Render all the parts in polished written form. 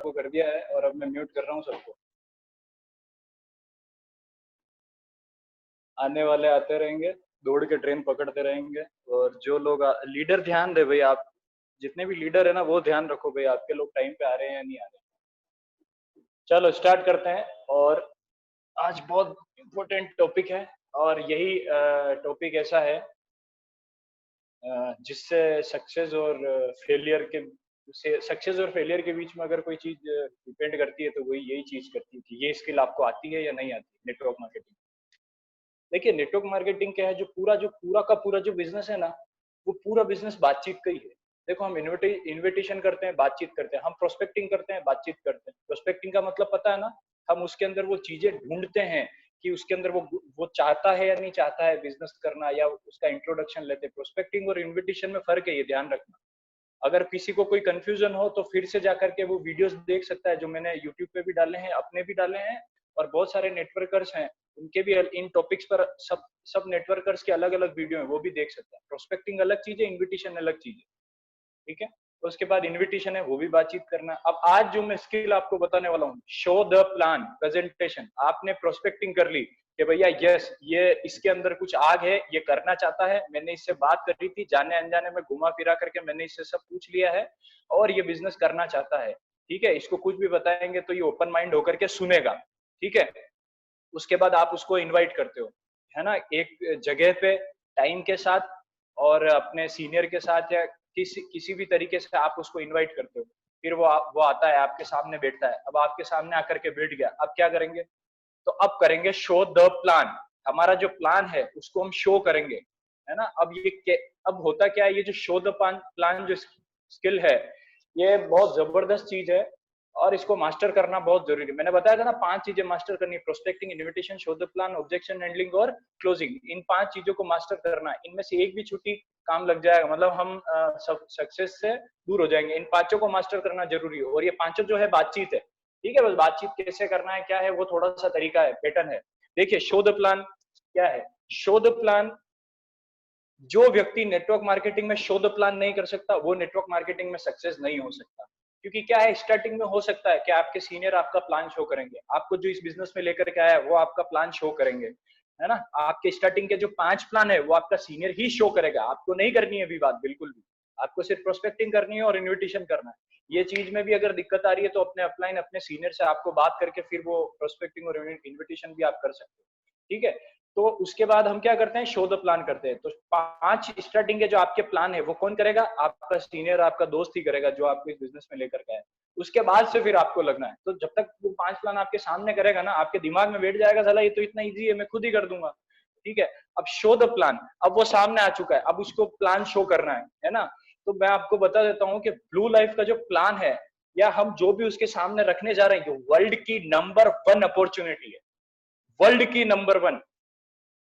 आपको कर दिया है और अब मैं म्यूट कर रहा हूँ सबको। आने वाले आते रहेंगे, दौड़ के ट्रेन पकड़ते रहेंगे। और जो लोग लीडर, ध्यान दे भाई, आप जितने भी लीडर है ना वो ध्यान रखो भाई, आपके लोग टाइम पे आ रहे हैं या नहीं आ रहे हैं। चलो स्टार्ट करते हैं। और आज बहुत इम्पोर्टेंट टॉपिक है, और यही टॉपिक ऐसा है जिससे सक्सेस और फेलियर के सक्सेस और फेलियर के बीच में अगर कोई चीज डिपेंड करती है तो वही यही चीज करती है कि ये स्किल आपको आती है या नहीं आती। नेटवर्क मार्केटिंग, देखिए नेटवर्क मार्केटिंग क्या है, जो पूरा का पूरा जो बिजनेस है ना, वो पूरा बिजनेस बातचीत का ही है। देखो, हम इन्विटेशन करते हैं, बातचीत करते हैं, हम प्रोस्पेक्टिंग करते हैं, बातचीत करते हैं। प्रोस्पेक्टिंग का मतलब पता है ना, हम उसके अंदर वो चीजें ढूंढते हैं कि उसके अंदर वो चाहता है या नहीं चाहता है बिजनेस करना, या उसका इंट्रोडक्शन लेते हैं। प्रोस्पेक्टिंग और इन्विटेशन में फर्क है, ये ध्यान रखना। अगर किसी को कोई कंफ्यूजन हो तो फिर से जाकर के वो वीडियोस देख सकता है, जो मैंने यूट्यूब पे भी डाले हैं, अपने भी डाले हैं, और बहुत सारे नेटवर्कर्स हैं उनके भी इन टॉपिक्स पर सब सब नेटवर्कर्स के अलग अलग वीडियो हैं, वो भी देख सकता है। प्रोस्पेक्टिंग अलग चीज है, इन्विटेशन अलग चीज है, ठीक है। तो उसके बाद इन्विटेशन है, वो भी बातचीत करना। अब आज जो मैं स्किल आपको बताने वाला हूँ, शो द प्लान प्रेजेंटेशन। आपने प्रोस्पेक्टिंग कर ली कि भैया यस, ये इसके अंदर कुछ आग है, ये करना चाहता है, मैंने इससे बात करी थी, जाने अनजाने में घुमा फिरा करके मैंने इससे सब पूछ लिया है, और ये बिजनेस करना चाहता है, ठीक है। इसको कुछ भी बताएंगे तो ये ओपन माइंड होकर के सुनेगा, ठीक है। उसके बाद आप उसको इनवाइट करते हो, है ना, एक जगह पे, टाइम के साथ, और अपने सीनियर के साथ, या किसी किसी भी तरीके से आप उसको इनवाइट करते हो। फिर वो आता है, आपके सामने बैठता है। अब आपके सामने आकर के बैठ गया, अब क्या करेंगे? तो अब करेंगे शो द प्लान। हमारा जो प्लान है उसको हम शो करेंगे, है ना। अब होता क्या है, ये जो शो द प्लान जो स्किल है, ये बहुत जबरदस्त चीज है, और इसको मास्टर करना बहुत जरूरी है। मैंने बताया था ना, 5 चीजें मास्टर करनी है: prospecting, invitation, show the plan, objection handling और क्लोजिंग। इन 5 चीजों को मास्टर करना है। इनमें से एक भी छुट्टी काम लग जाएगा, मतलब हम सक्सेस से दूर हो जाएंगे। इन 5 को मास्टर करना जरूरी है। और ये 5 जो है बातचीत है, ठीक है। बस बातचीत कैसे करना है, क्या है, वो थोड़ा सा तरीका है, पैटर्न है। देखिए, शो द प्लान क्या है। शो द प्लान, जो व्यक्ति नेटवर्क मार्केटिंग में शो द प्लान नहीं कर सकता, वो नेटवर्क मार्केटिंग में सक्सेस नहीं हो सकता। क्योंकि क्या है, स्टार्टिंग में हो सकता है कि आपके सीनियर आपका प्लान शो करेंगे, आपको जो इस बिजनेस में लेकर के आया है वो आपका प्लान शो करेंगे, है ना। आपके स्टार्टिंग के जो 5 प्लान है वो आपका सीनियर ही शो करेगा, आपको नहीं करनी है अभी बात, बिल्कुल भी। आपको सिर्फ प्रोस्पेक्टिंग करनी है और इन्विटेशन करना है। ये चीज में भी अगर दिक्कत आ रही है तो अपने अपलाइन, अपने सीनियर से आपको बात करके फिर वो प्रोस्पेक्टिंग और इन्विटेशन भी आप कर सकते हो, ठीक है। तो उसके बाद हम क्या करते हैं, शो द प्लान करते हैं। तो 5 स्टार्टिंग के जो आपके प्लान है वो कौन करेगा? आपका सीनियर, आपका दोस्त ही करेगा, जो आपको इस बिजनेस में लेकर के आए। उसके बाद से फिर आपको लगना है। तो जब तक वो 5 प्लान आपके सामने करेगा ना, आपके दिमाग में बैठ जाएगा, साला ये तो इतना इजी है, मैं खुद ही कर दूंगा, ठीक है। अब शो द प्लान, अब वो सामने आ चुका है, अब उसको प्लान शो करना है ना। तो मैं आपको बता देता हूँ कि ब्लू लाइफ का जो प्लान है, या हम जो भी उसके सामने रखने जा रहे हैं, जो वर्ल्ड की नंबर 1 अपॉर्चुनिटी है, वर्ल्ड की नंबर 1।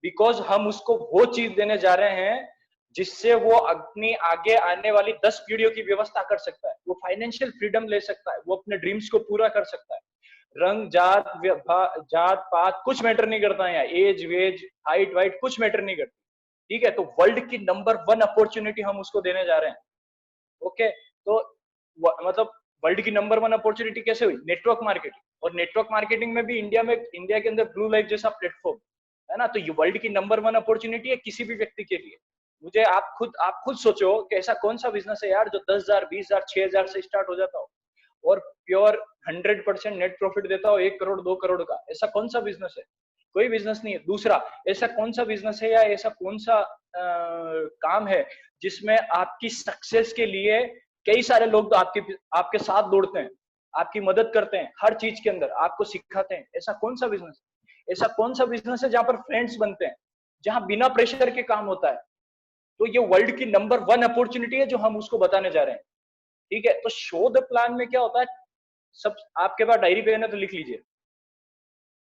बिकॉज हम उसको वो चीज देने जा रहे हैं जिससे वो अपनी आगे आने वाली 10 पीढ़ियों की व्यवस्था कर सकता है, वो फाइनेंशियल फ्रीडम ले सकता है, वो अपने ड्रीम्स को पूरा कर सकता है। रंग, जात, जात पात कुछ मैटर नहीं करता है यहाँ, एज वेज, हाइट वाइट कुछ मैटर नहीं करती, ठीक है। तो वर्ल्ड की नंबर 1 अपॉर्चुनिटी हम उसको देने जा रहे हैं, ओके। तो मतलब वर्ल्ड की नंबर 1 अपॉर्चुनिटी कैसे हुई? Network marketing. और नेटवर्क मार्केटिंग में भी इंडिया के अंदर ब्लू लाइफ जैसा प्लेटफॉर्म है ना। तो ये वर्ल्ड की नंबर 1 अपॉर्चुनिटी है किसी भी व्यक्ति के लिए। मुझे आप खुद सोचो कि ऐसा कौन सा बिजनेस है यार जो 10,000, 20,000, 6,000 से स्टार्ट हो जाता हो, और प्योर 100% नेट प्रॉफिट देता हो, 1 करोड़ 2 करोड़ का। ऐसा कौन सा बिजनेस है? कोई बिजनेस नहीं है। दूसरा, ऐसा कौन सा बिजनेस है या ऐसा कौन सा काम है जिसमें आपकी सक्सेस के लिए कई सारे लोग तो आपके साथ दौड़ते हैं, आपकी मदद करते हैं, हर चीज के अंदर आपको सिखाते हैं। ऐसा कौन सा बिजनेस है? ऐसा कौन सा बिजनेस है जहां पर फ्रेंड्स बनते हैं, जहां बिना प्रेशर के काम होता है? तो ये वर्ल्ड की नंबर 1 अपॉर्चुनिटी है जो हम उसको बताने जा रहे हैं, ठीक है। तो शो द प्लान में क्या होता है, सब आपके पास डायरी पेन है तो लिख लीजिए।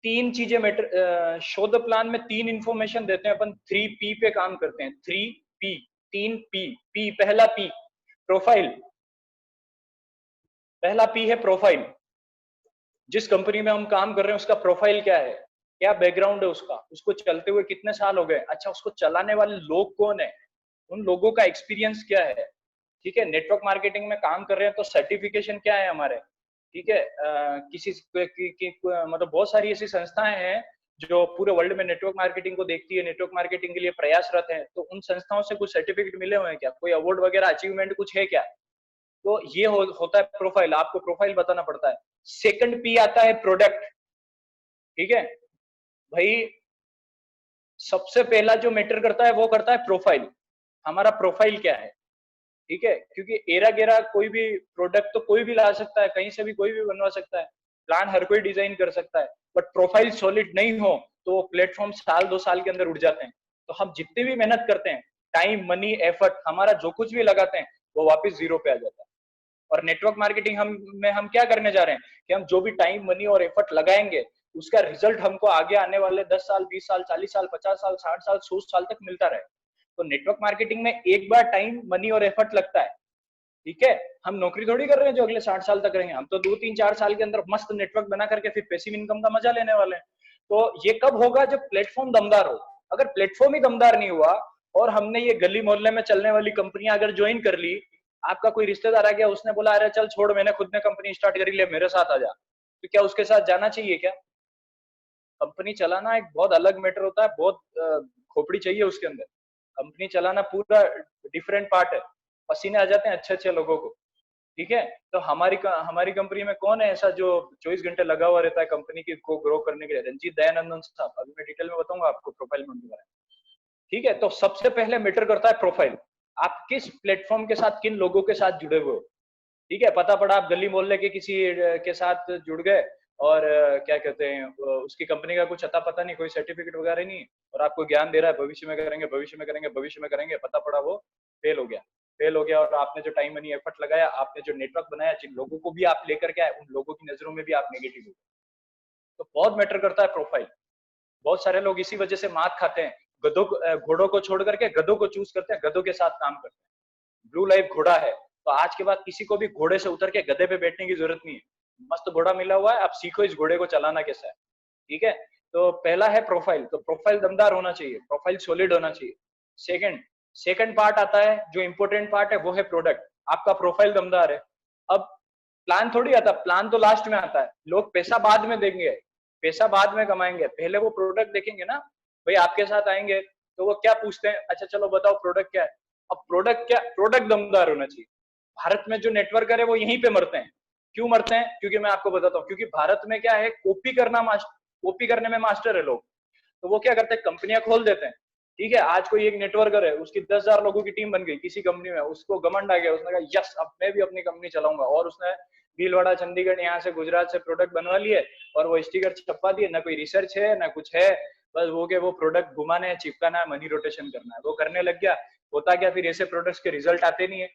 3 चीजें मैटर, शो द प्लान में 3 इंफॉर्मेशन देते हैं अपन। 3P पे काम करते हैं, 3P, 3P। पी, पहला P प्रोफाइल, पहला P है प्रोफाइल। जिस कंपनी में हम काम कर रहे हैं उसका प्रोफाइल क्या है, क्या बैकग्राउंड है उसका, उसको चलते हुए कितने साल हो गए, अच्छा उसको चलाने वाले लोग कौन है, उन लोगों का एक्सपीरियंस क्या है, ठीक है। नेटवर्क मार्केटिंग में काम कर रहे हैं तो सर्टिफिकेशन क्या है हमारे, ठीक है, मतलब बहुत सारी ऐसी संस्थाएं हैं जो पूरे वर्ल्ड में नेटवर्क मार्केटिंग को देखती है, नेटवर्क मार्केटिंग के लिए प्रयासरत है। तो उन संस्थाओं से कुछ सर्टिफिकेट मिले हुए हैं क्या, कोई अवार्ड वगैरह अचीवमेंट कुछ है क्या? तो ये होता है प्रोफाइल, आपको प्रोफाइल बताना पड़ता है। सेकंड पी आता है प्रोडक्ट। ठीक है भाई, सबसे पहला जो मैटर करता है वो करता है प्रोफाइल। हमारा प्रोफाइल क्या है? ठीक है, क्योंकि एरा गेरा कोई भी प्रोडक्ट तो कोई भी ला सकता है, कहीं से भी कोई भी बनवा सकता है, प्लान हर कोई डिजाइन कर सकता है, बट प्रोफाइल सॉलिड नहीं हो तो प्लेटफॉर्म साल 2 साल के अंदर उड़ जाते हैं। तो हम जितनी भी मेहनत करते हैं, टाइम मनी एफर्ट हमारा जो कुछ भी लगाते हैं, वो वापस जीरो पे आ जाता है। और नेटवर्क मार्केटिंग हम क्या करने जा रहे हैं कि हम जो भी टाइम मनी और एफर्ट लगाएंगे, उसका रिजल्ट हमको आगे आने वाले 10 साल 20 साल 40 साल 50 साल 60 साल 100 साल तक मिलता रहे। तो नेटवर्क मार्केटिंग में एक बार टाइम मनी और एफर्ट लगता है। ठीक है, हम नौकरी थोड़ी कर रहे हैं जो अगले 60 साल तक रहेंगे, हम तो 2 3 4 साल के अंदर मस्त नेटवर्क बना करके फिर पैसिव इनकम का मजा लेने वाले हैं। तो ये कब होगा? जब प्लेटफॉर्म दमदार हो। अगर प्लेटफॉर्म ही दमदार नहीं हुआ और हमने ये गली मोहल्ले में चलने वाली कंपनियां अगर ज्वाइन कर ली, आपका कोई रिश्तेदार आ गया, उसने बोला अरे चल छोड़, मैंने खुद ने कंपनी स्टार्ट करी ले, मेरे साथ आ जा, तो क्या उसके साथ जाना चाहिए क्या? कंपनी चलाना एक बहुत अलग मैटर होता है, बहुत खोपड़ी चाहिए उसके अंदर। कंपनी चलाना पूरा डिफरेंट पार्ट है, पसीने आ जाते हैं अच्छे अच्छे लोगों को। ठीक है, तो हमारी कंपनी में कौन है ऐसा जो 24 घंटे लगा हुआ रहता है कंपनी की को ग्रो करने के लिए? रंजीत दयानंदन साहब, अभी मैं डिटेल में बताऊंगा आपको प्रोफाइल में उनके बारे में। ठीक है, तो सबसे पहले मैटर करता है प्रोफाइल। आप किस प्लेटफॉर्म के साथ, किन लोगों के साथ जुड़े हुए हो। ठीक है, पता पड़ा आप गली मोहल्ले के किसी के साथ जुड़ गए और क्या कहते हैं, उसकी कंपनी का कुछ अता पता नहीं, कोई सर्टिफिकेट वगैरह नहीं, और आपको ज्ञान दे रहा है भविष्य में करेंगे भविष्य में करेंगे भविष्य में करेंगे, पता पड़ा वो फेल हो गया। फेल हो गया और आपने जो टाइम मनी एफर्ट लगाया, आपने जो नेटवर्क बनाया, जिन लोगों को भी आप लेकर के आए, उन लोगों की नजरों में भी आप नेगेटिव हो। तो बहुत मैटर करता है प्रोफाइल। बहुत सारे लोग इसी वजह से मात खाते हैं, गधों घोड़ों को छोड़ करके गधों को चूज करते हैं, गधों के साथ काम करते हैं। ब्लू लाइफ घोड़ा है, तो आज के बाद किसी को भी घोड़े से उतर के गधे पे बैठने की जरूरत नहीं है। मस्त घोड़ा मिला हुआ है, आप सीखो इस घोड़े को चलाना कैसा है। ठीक है, तो पहला है प्रोफाइल, तो प्रोफाइल दमदार होना चाहिए, प्रोफाइल सॉलिड होना चाहिए। सेकंड सेकंड पार्ट आता है, जो इंपॉर्टेंट पार्ट है वो है प्रोडक्ट। आपका प्रोफाइल दमदार है, अब प्लान थोड़ी आता, प्लान तो लास्ट में आता है। लोग पैसा बाद में देंगे, पैसा बाद में कमाएंगे, पहले वो प्रोडक्ट देखेंगे ना। भाई आपके साथ आएंगे तो वो क्या पूछते हैं, अच्छा चलो बताओ प्रोडक्ट क्या है। अब प्रोडक्ट क्या, प्रोडक्ट दमदार होना चाहिए। भारत में जो नेटवर्कर है वो यहीं पे मरते हैं। क्यों मरते हैं? क्योंकि मैं आपको बताता हूँ, क्योंकि भारत में क्या है, कॉपी करने में मास्टर है लोग। तो वो क्या करते हैं, कंपनियां खोल देते हैं। ठीक है, आज कोई एक नेटवर्कर है, उसकी 10,000 लोगों की टीम बन गई किसी कंपनी में, उसको घमंड आ गया, उसने कहा यस अब मैं भी अपनी कंपनी चलाऊंगा, और उसने भीलवाड़ा चंडीगढ़ यहाँ से गुजरात से प्रोडक्ट बनवा लिए और वो स्टिकर छपवा दिए, ना कोई रिसर्च है ना कुछ है, बस वो प्रोडक्ट घुमाना है, चिपकाना है, मनी रोटेशन करना है, वो करने लग गया। होता क्या, फिर ऐसे प्रोडक्ट्स के रिजल्ट आते नहीं है,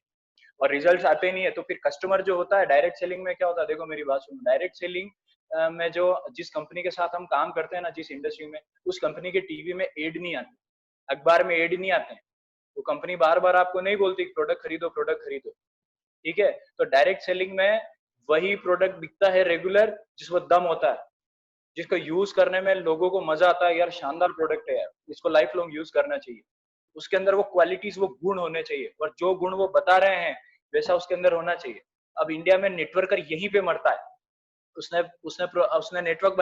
और रिजल्ट आते नहीं है तो फिर कस्टमर जो होता है, डायरेक्ट सेलिंग में क्या होता है, देखो मेरी बात सुनो, डायरेक्ट सेलिंग में जो जिस कंपनी के साथ हम काम करते हैं ना, जिस इंडस्ट्री में, उस कंपनी के टीवी में एड नहीं आते, अखबार में एड नहीं आते हैं, तो कंपनी बार बार आपको नहीं बोलती प्रोडक्ट खरीदो प्रोडक्ट खरीदो। ठीक है, तो डायरेक्ट सेलिंग में वही प्रोडक्ट बिकता है रेगुलर, जिसको दम होता है, जिसको यूज करने में लोगों को मजा आता है, यार शानदार प्रोडक्ट है यार, इसको लाइफ लॉन्ग यूज करना चाहिए। उसके अंदर वो क्वालिटीज, वो गुण होने चाहिए, और जो गुण वो बता रहे हैं वैसा उसके अंदर होना चाहिए। अब इंडिया में नेटवर्कर यहीं पे मरता है। उसने उसने उसने नेटवर्क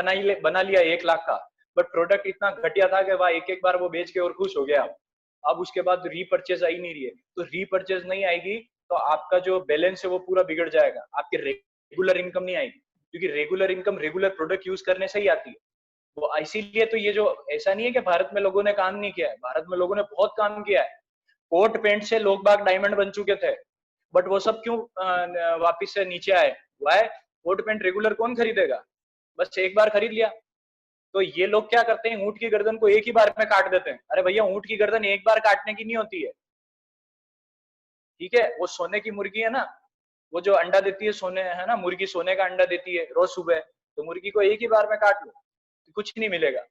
बना लिया 1 लाख का, बट प्रोडक्ट इतना घटिया था कि वह एक एक बार वो बेच के और खुश हो गया। अब उसके बाद रीपर्चेज आई नहीं रही है, तो रीपर्चेज नहीं आएगी तो आपका जो बैलेंस है वो पूरा बिगड़ जाएगा, आपकी रेगुलर इनकम नहीं आएगी, क्योंकि regular income regular product use करने से ही आती है। वो इसीलिए तो ये जो, ऐसा नहीं है कि भारत में लोगों ने काम नहीं किया है, भारत में लोगों ने बहुत काम किया है। कोट पेंट से लोग बाग डायमंड बन चुके थे, बट वो सब क्यों वापिस से नीचे आए? वाई? कोट पेंट रेगुलर कौन खरीदेगा? बस एक बार खरीद लिया। तो ये लोग क्या करते हैं, ऊंट की गर्दन को एक ही बार में काट देते हैं। अरे भैया, ऊंट की गर्दन एक बार काटने की नहीं होती है। ठीक है, वो सोने की मुर्गी है ना, वो जो अंडा देती है सोने, है ना, मुर्गी सोने का अंडा देती है रोज सुबह, तो मुर्गी को एक ही बार में काट लो, तो कुछ नहीं मिलेगा।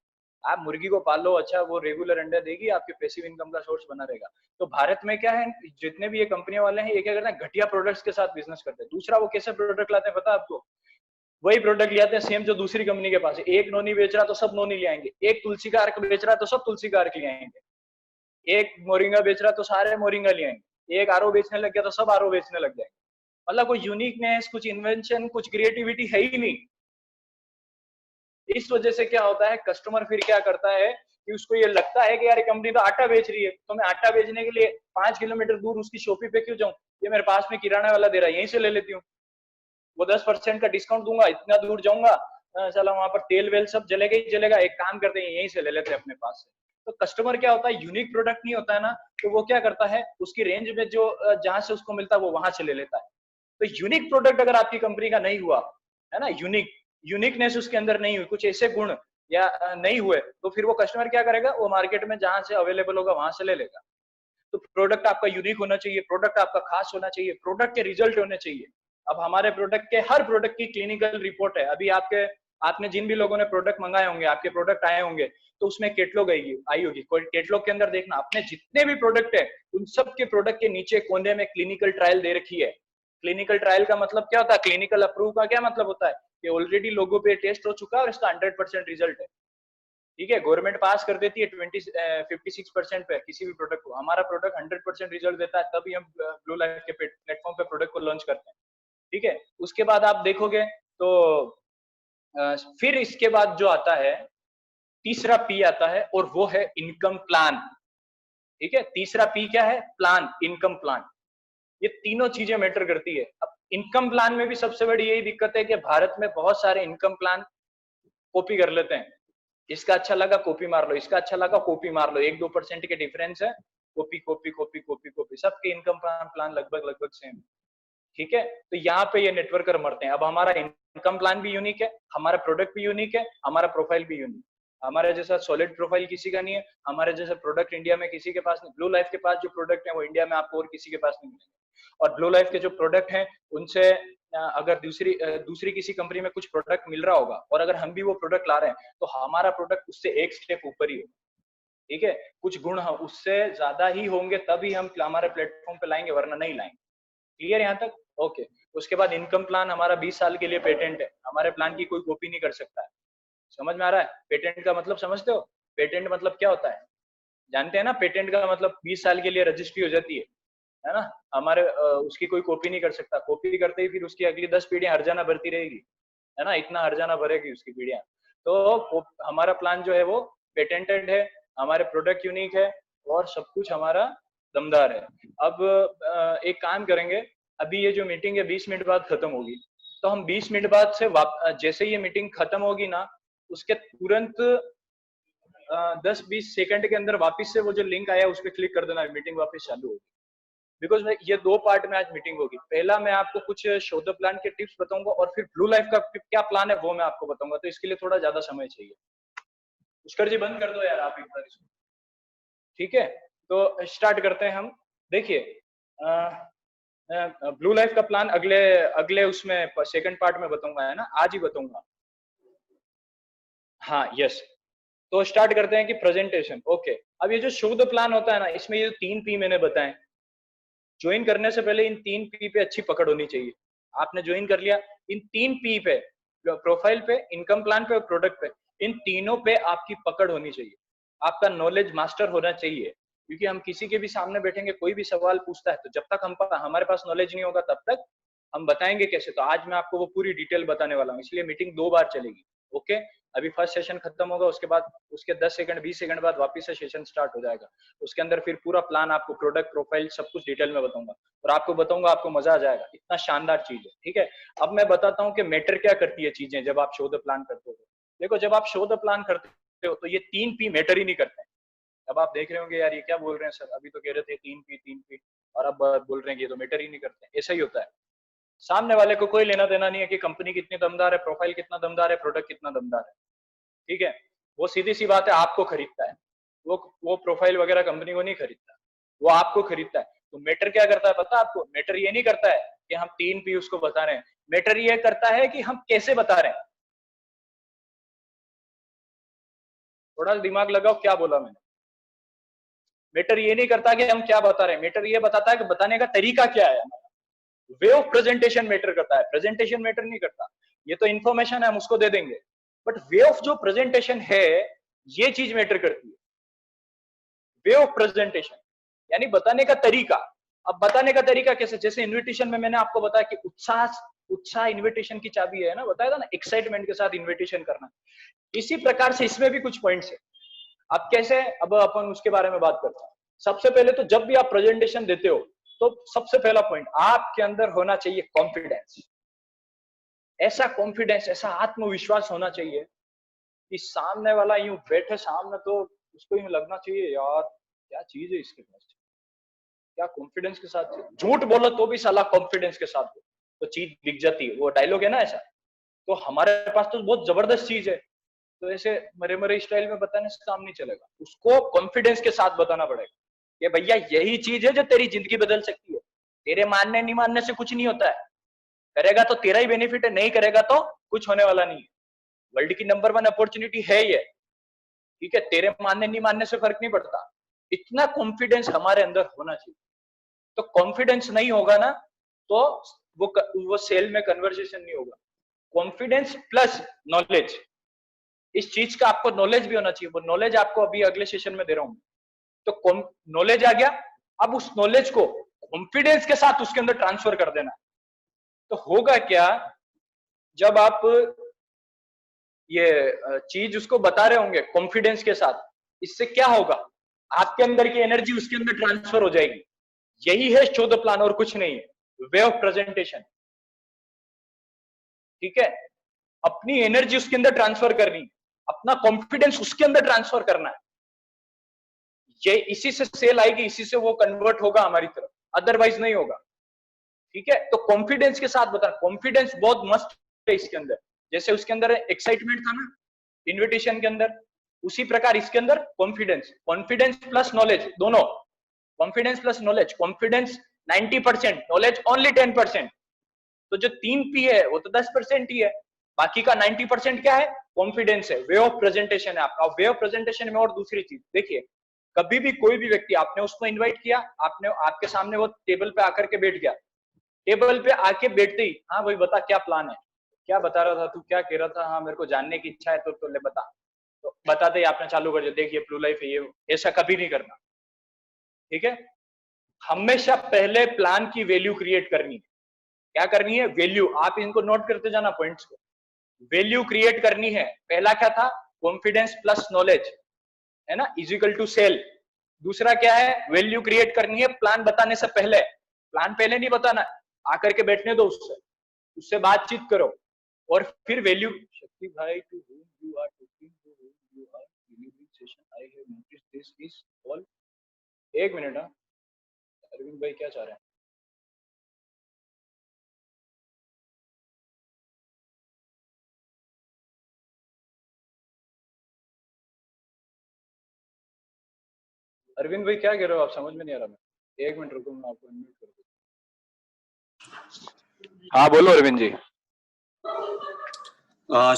आप मुर्गी को पाल लो, अच्छा वो रेगुलर अंडा देगी, आपके पैसिव इनकम का सोर्स बना रहेगा। तो भारत में क्या है, जितने भी ये कंपनियां वाले हैं, ये क्या करते हैं, घटिया प्रोडक्ट्स के साथ बिजनेस करते हैं। दूसरा, वो कैसे प्रोडक्ट लाते हैं पता है आपको? वही प्रोडक्ट ले आते हैं सेम जो दूसरी कंपनी के पास है। एक नोनी बेच रहा तो सब नोनी ले आएंगे, एक तुलसी का अर्क बेच रहा तो सब तुलसी का अर्क ले आएंगे, एक मोरिंगा बेच रहा तो सारे मोरिंगा ले आएंगे, एक आरओ बेचने लग गया तो सब आरओ बेचने लग जाएंगे। मतलब कोई यूनिकनेस, कुछ इन्वेंशन, कुछ क्रिएटिविटी है ही नहीं। इस वजह से क्या होता है, कस्टमर फिर क्या करता है कि उसको ये लगता है कि यार कंपनी तो आटा बेच रही है, तो मैं आटा बेचने के लिए 5 किलोमीटर दूर उसकी शॉपी पे क्यों जाऊं, ये मेरे पास में किराना वाला दे रहा है, यहीं से ले लेती हूँ। वो 10% का डिस्काउंट दूंगा, इतना दूर जाऊंगा, चला वहां पर तेल वेल सब जलेगा ही जलेगा, एक काम करते हैं यहीं से ले लेते हैं अपने पास से। तो कस्टमर क्या होता है, यूनिक प्रोडक्ट नहीं होता है ना, तो वो क्या करता है, उसकी रेंज में जो जहां से उसको मिलता है वो वहां से ले लेता है। तो यूनिक प्रोडक्ट अगर आपकी कंपनी का नहीं हुआ है ना, यूनिकनेस उसके अंदर नहीं हुई, कुछ ऐसे गुण या नहीं हुए, तो फिर वो कस्टमर क्या करेगा, वो मार्केट में जहां से अवेलेबल होगा वहां से ले लेगा। तो प्रोडक्ट आपका यूनिक होना चाहिए, प्रोडक्ट आपका खास होना चाहिए, प्रोडक्ट के रिजल्ट होने चाहिए। अब हमारे प्रोडक्ट के हर प्रोडक्ट की क्लिनिकल रिपोर्ट है। अभी आपने जिन भी लोगों ने प्रोडक्ट मंगाए होंगे, आपके प्रोडक्ट आए होंगे, तो उसमें कैटलॉग आई होगी, कैटलॉग के अंदर देखना अपने जितने भी प्रोडक्ट है उन सब के प्रोडक्ट के नीचे कोने में क्लिनिकल ट्रायल दे रखी है। क्लिनिकल ट्रायल का मतलब क्या होता है, क्लिनिकल अप्रूव का क्या मतलब होता है कि ऑलरेडी लोगों पे टेस्ट हो चुका है और इसका 100% रिजल्ट है। ठीक है, गवर्नमेंट पास कर देती है 56% पे किसी भी प्रोडक्ट को, हमारा प्रोडक्ट 100% रिजल्ट देता है, तभी हम ब्लू लाइफ के प्लेटफॉर्म पे प्रोडक्ट को लॉन्च करते हैं। ठीक है, उसके बाद आप देखोगे तो फिर इसके बाद जो आता है, तीसरा पी आता है और वो है इनकम प्लान। ठीक है, तीसरा पी क्या है, प्लान, इनकम प्लान। ये तीनों चीजें मैटर करती है। अब इनकम प्लान में भी सबसे बड़ी यही दिक्कत है कि भारत में बहुत सारे इनकम प्लान कॉपी कर लेते हैं। इसका अच्छा लगा कॉपी मार लो, इसका अच्छा लगा कॉपी मार लो, 1-2% के डिफरेंस है, copy copy copy copy copy, सबके इनकम प्लान लगभग लगभग सेम। ठीक है, तो यहाँ पे ये नेटवर्कर मरते हैं। अब हमारा इनकम प्लान भी यूनिक है, हमारा प्रोडक्ट भी यूनिक है, हमारा प्रोफाइल भी यूनिक। हमारे जैसा सॉलिड प्रोफाइल किसी का नहीं है, हमारे जैसा प्रोडक्ट इंडिया में किसी के पास नहीं। ब्लू लाइफ के पास जो प्रोडक्ट है वो इंडिया में आपको और किसी के पास नहीं मिलेगा। और ब्लू लाइफ के जो प्रोडक्ट हैं उनसे अगर दूसरी किसी कंपनी में कुछ प्रोडक्ट मिल रहा होगा और अगर हम भी वो प्रोडक्ट ला रहे हैं तो हमारा प्रोडक्ट उससे एक स्टेप ऊपर ही होगा। ठीक है, कुछ गुण उससे ज्यादा ही होंगे तभी हम हमारे प्लेटफॉर्म पे लाएंगे, वरना नहीं लाएंगे। क्लियर यहाँ तक? ओके। उसके बाद इनकम प्लान हमारा 20 साल के लिए पेटेंट है, हमारे प्लान की कोई कॉपी नहीं कर सकता है। समझ में आ रहा है? पेटेंट का मतलब समझते हो? पेटेंट मतलब क्या होता है, जानते हैं ना? पेटेंट का मतलब 20 साल के लिए रजिस्ट्री हो जाती है ना? हमारे उसकी कोई कॉपी नहीं कर सकता, कॉपी करते ही फिर उसकी अगली 10 पीढ़ियां हर्जाना भरती रहेगी, है ना? इतना हर्जाना भरेगी उसकी पीढ़ियां। तो हमारा प्लान जो है वो पेटेंटेड है, हमारे प्रोडक्ट यूनिक है और सब कुछ हमारा दमदार है। अब एक काम करेंगे, अभी ये जो मीटिंग है 20 मिनट बाद खत्म होगी, तो हम 20 मिनट बाद से जैसे ये मीटिंग खत्म होगी ना, उसके तुरंत 10-20 सेकंड के अंदर वापस से वो जो लिंक आया उस पर क्लिक कर देना, मीटिंग वापस चालू होगी। बिकॉज ये 2 पार्ट में आज मीटिंग होगी। पहला मैं आपको कुछ शो द प्लान के टिप्स बताऊंगा और फिर ब्लू लाइफ का क्या प्लान है वो मैं आपको बताऊंगा, तो इसके लिए थोड़ा ज्यादा समय चाहिए। पुष्कर जी बंद कर दो यार आप एक बार इसको। ठीक है, तो स्टार्ट करते हैं हम। देखिए, ब्लू लाइफ का प्लान अगले अगले उसमें सेकंड पार्ट में बताऊंगा, है ना? आज ही बताऊंगा। हाँ, यस। तो स्टार्ट करते हैं कि प्रेजेंटेशन। ओके, अब ये जो शो द प्लान होता है ना, इसमें ये 3 पी मैंने बताए। ज्वाइन करने से पहले इन 3 पी पे अच्छी पकड़ होनी चाहिए। आपने ज्वाइन कर लिया, इन 3 पी पे, प्रोफाइल पे, इनकम प्लान पे और प्रोडक्ट पे, इन तीनों पे आपकी पकड़ होनी चाहिए। आपका नॉलेज मास्टर होना चाहिए, क्योंकि हम किसी के भी सामने बैठेंगे, कोई भी सवाल पूछता है तो जब तक हमारे पास नॉलेज नहीं होगा तब तक हम बताएंगे कैसे। तो आज मैं आपको वो पूरी डिटेल बताने वाला हूँ, इसलिए मीटिंग 2 बार चलेगी। ओके, अभी फर्स्ट सेशन खत्म होगा, उसके बाद उसके 10 सेकंड 20 सेकंड बाद वापस से सेशन स्टार्ट हो जाएगा। उसके अंदर फिर पूरा प्लान आपको, प्रोडक्ट प्रोफाइल सब कुछ डिटेल में बताऊंगा और आपको बताऊंगा, आपको मजा आ जाएगा, इतना शानदार चीज है। ठीक है, अब मैं बताता हूँ कि मैटर क्या करती है चीजें जब आप शो द प्लान करते हो। देखो, जब आप शो द प्लान करते हो तो ये 3 पी मैटर ही नहीं करते हैं। अब आप देख रहे होंगे यार ये क्या बोल रहे हैं सर, अभी तो कह रहे थे 3 पी और अब बोल रहे हैं कि ये तो मैटर ही नहीं करते। ऐसा ही होता है, सामने वाले को कोई लेना देना नहीं है कि कंपनी कितनी दमदार है, प्रोफाइल कितना दमदार है, प्रोडक्ट कितना दमदार है। ठीक है, वो सीधी सी बात है, आपको खरीदता है। वो प्रोफाइल वगैरह कंपनी को नहीं खरीदता, वो आपको खरीदता है। तो मैटर क्या करता है पता है आपको? मैटर ये नहीं करता है कि हम 3 पी उसको बता रहे हैं, मैटर ये करता है कि हम कैसे बता रहे हैं। थोड़ा दिमाग लगाओ, क्या बोला मैंने? मैटर ये नहीं करता कि हम क्या बता रहे हैं, मैटर ये बताता है कि बताने का तरीका क्या है। वे ऑफ प्रेजेंटेशन मैटर करता है, प्रेजेंटेशन मैटर नहीं करता। ये तो इन्फॉर्मेशन है, हम उसको दे देंगे, बट वे ऑफ जो प्रेजेंटेशन है ये चीज मैटर करती है। वे ऑफ प्रेजेंटेशन यानी बताने का तरीका। अब बताने का तरीका कैसे, जैसे इन्विटेशन में मैंने आपको बताया कि उत्साह इन्विटेशन की चाबी है ना, बताया था ना, एक्साइटमेंट के साथ इन्विटेशन करना। इसी प्रकार से इसमें भी कुछ पॉइंट्स है। अब कैसे, अब अपन उसके बारे में बात करते हैं। सबसे पहले तो जब भी आप प्रेजेंटेशन देते हो तो सबसे पहला पॉइंट आपके अंदर होना चाहिए कॉन्फिडेंस। ऐसा कॉन्फिडेंस, ऐसा आत्मविश्वास होना चाहिए कि सामने वाला यूं बैठे सामने तो उसको यूं लगना चाहिए यार क्या चीज है इसके पास, क्या कॉन्फिडेंस के साथ, झूठ बोलो तो भी साला कॉन्फिडेंस के साथ तो चीज दिख जाती है, वो डायलॉग है ना ऐसा। तो हमारे पास तो बहुत जबरदस्त चीज है, तो ऐसे मरे मरे स्टाइल में बताने से काम नहीं चलेगा, उसको कॉन्फिडेंस के साथ बताना पड़ेगा कि भैया यही चीज है जो तेरी जिंदगी बदल सकती है। तेरे मानने नहीं मानने से कुछ नहीं होता है, करेगा तो तेरा ही बेनिफिट है, नहीं करेगा तो कुछ होने वाला नहीं है। वर्ल्ड की नंबर 1 अपॉर्चुनिटी है ये, ठीक है, तेरे मानने नहीं मानने से फर्क नहीं पड़ता। इतना कॉन्फिडेंस हमारे अंदर होना चाहिए। तो कॉन्फिडेंस नहीं होगा ना तो वो सेल में कन्वर्सेशन नहीं होगा। कॉन्फिडेंस प्लस नॉलेज, इस चीज का आपको नॉलेज भी होना चाहिए, वो नॉलेज आपको अभी अगले सेशन में दे रहा हूं। तो नॉलेज आ गया, अब उस नॉलेज को कॉन्फिडेंस के साथ उसके अंदर ट्रांसफर कर देना। तो होगा क्या, जब आप ये चीज उसको बता रहे होंगे कॉन्फिडेंस के साथ, इससे क्या होगा, आपके अंदर की एनर्जी उसके अंदर ट्रांसफर हो जाएगी। यही है 14 प्लान और कुछ नहीं है, वे ऑफ प्रेजेंटेशन। ठीक है, अपनी एनर्जी उसके अंदर ट्रांसफर करनी, अपना कॉन्फिडेंस उसके अंदर ट्रांसफर करना है। ये इसी से सेल आएगी, इसी से वो कन्वर्ट होगा हमारी तरफ, अदरवाइज नहीं होगा। ठीक है, तो कॉन्फिडेंस के साथ बता, कॉन्फिडेंस बहुत मस्त है इसके अंदर। जैसे उसके अंदर एक्साइटमेंट था ना इन्विटेशन के अंदर, उसी प्रकार इसके अंदर कॉन्फिडेंस, कॉन्फिडेंस प्लस नॉलेज दोनों, confidence plus knowledge, confidence 90%, knowledge only 10%। तो जो 3 P है वो तो 10% ही है, बाकी का 90% क्या है, कॉन्फिडेंस है, वे ऑफ प्रेजेंटेशन है आपका। वे ऑफ प्रेजेंटेशन में और दूसरी चीज देखिए, कभी भी कोई भी व्यक्ति, आपने उसको इनवाइट किया, आपने आपके सामने वो टेबल पे आकर के बैठ गया, टेबल पे आके बैठते ही हाँ भाई बता क्या प्लान है, क्या बता रहा था तू, क्या कह रहा था, हाँ मेरे को जानने की इच्छा है तो ले बता, तो बताते ही आपने चालू कर दिया, देखिए ब्लू लाइफ है ये, ऐसा कभी नहीं करना। ठीक है, हमेशा पहले प्लान की वैल्यू क्रिएट करनी है। क्या करनी है, वैल्यू, आप इनको नोट करते जाना पॉइंट्स को, वैल्यू क्रिएट करनी है। पहला क्या था, कॉन्फिडेंस प्लस नॉलेज, है ना, इज इक्वल टू सेल। दूसरा क्या है, वैल्यू क्रिएट करनी है प्लान बताने से पहले, प्लान पहले नहीं बताना, आकर के बैठने दो, उससे उससे बातचीत करो और फिर वैल्यू। शक्ति भाई, to whom you are talking, to whom you are delivering session, I have noticed this is all। एक मिनट, हाँ अरविंद भाई क्या चाह रहे हैं। अरविंद भाई क्या कह रहे हो आप, समझ में नहीं आ रहा। मैं एक मिनट रुको, मैं आपको अनम्यूट कर दूं। हाँ बोलो अरविंद जी।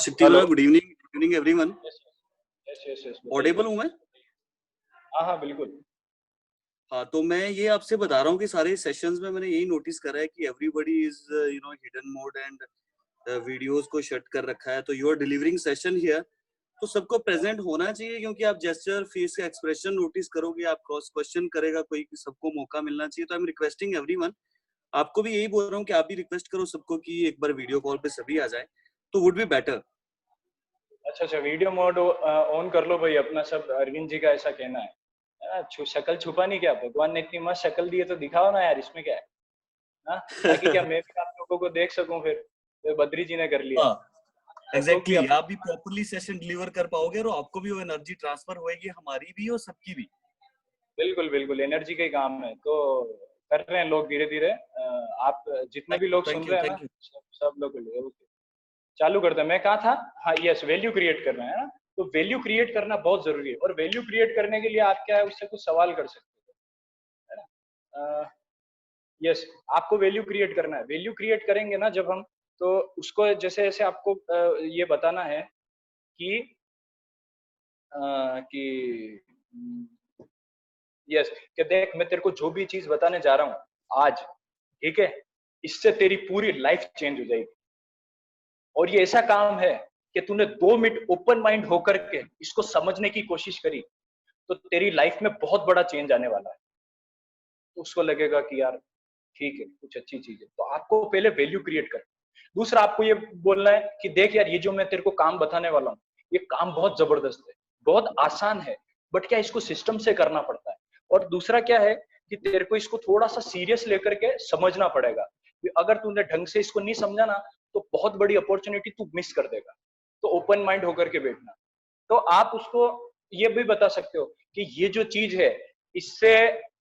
शक्ति भाई, good evening everyone. Yes Audible हूं मैं? हाँ हाँ बिल्कुल। हाँ, तो मैं ये आपसे बता रहा हूँ कि सारे सेशंस में मैंने यही नोटिस करा है कि everybody is hidden mode and videos को शट कर रखा है। तो you are delivering session here, तो सबको प्रेजेंट होना चाहिए, क्योंकि आप जेस्चर, फेस का एक्सप्रेशन नोटिस करोगे, आप क्रॉस क्वेश्चन करेगा कोई, सबको मौका मिलना चाहिए। तो आई एम रिक्वेस्टिंग एवरीवन, आपको भी यही बोल रहा हूँ कि आप भी रिक्वेस्ट करो सबको कि एक बार वीडियो कॉल पे सभी आ जाए, तो वुड बी बेटर। अच्छा, वीडियो मोड ऑन कर लो भाई अपना सब, अरविंद जी का ऐसा कहना है ना, शक्ल छुपा नहीं, क्या भगवान ने इतनी मस्त शक्ल दी है तो दिखाओ ना यार, इसमें क्या है ना, ताकि क्या मैं भी आप लोगों को देख सकूं। फिर तो बद्री जी ने कर लिया। एग्जैक्टली, आप भी प्रॉपर्ली सेशन डिलीवर कर पाओगे और आपको भी वो एनर्जी ट्रांसफर होएगी, हमारी भी और सबकी भी। बिल्कुल बिल्कुल, एनर्जी का ही काम है, तो कर रहे हैं लोग धीरे धीरे। आप जितने भी लोग सुन रहे हैं ना, सब लोग चालू कर दे। मैं कहा था, हाँ यस, वैल्यू क्रिएट करना है ना, तो वैल्यू क्रिएट करना बहुत जरूरी है। और वैल्यू क्रिएट करने के लिए आप क्या है, उससे कुछ सवाल कर सकते हो, है ना। यस, आपको वैल्यू क्रिएट करना है। वैल्यू क्रिएट करेंगे ना जब हम, तो उसको जैसे जैसे आपको ये बताना है कि कि यस, कि देख मैं तेरे को जो भी चीज बताने जा रहा हूँ आज, ठीक है, इससे तेरी पूरी लाइफ चेंज हो जाएगी। और ये ऐसा काम है कि तूने 2 मिनट ओपन माइंड होकर के इसको समझने की कोशिश करी तो तेरी लाइफ में बहुत बड़ा चेंज आने वाला है। तो उसको लगेगा कि यार ठीक है, कुछ अच्छी चीज है। तो आपको पहले वैल्यू क्रिएट कर। दूसरा, आपको ये बोलना है कि देख यार, ये जो मैं तेरे को काम बताने वाला हूँ, ये काम बहुत जबरदस्त है, बहुत आसान है, बट क्या इसको सिस्टम से करना पड़ता है। और दूसरा क्या है कि तेरे को इसको थोड़ा सा सीरियस लेकर के समझना पड़ेगा। अगर तूने ढंग से इसको नहीं समझा ना, तो बहुत बड़ी अपॉर्चुनिटी तू मिस कर देगा। तो ओपन माइंड होकर के बैठना। तो आप उसको ये भी बता सकते हो कि ये जो चीज है, इससे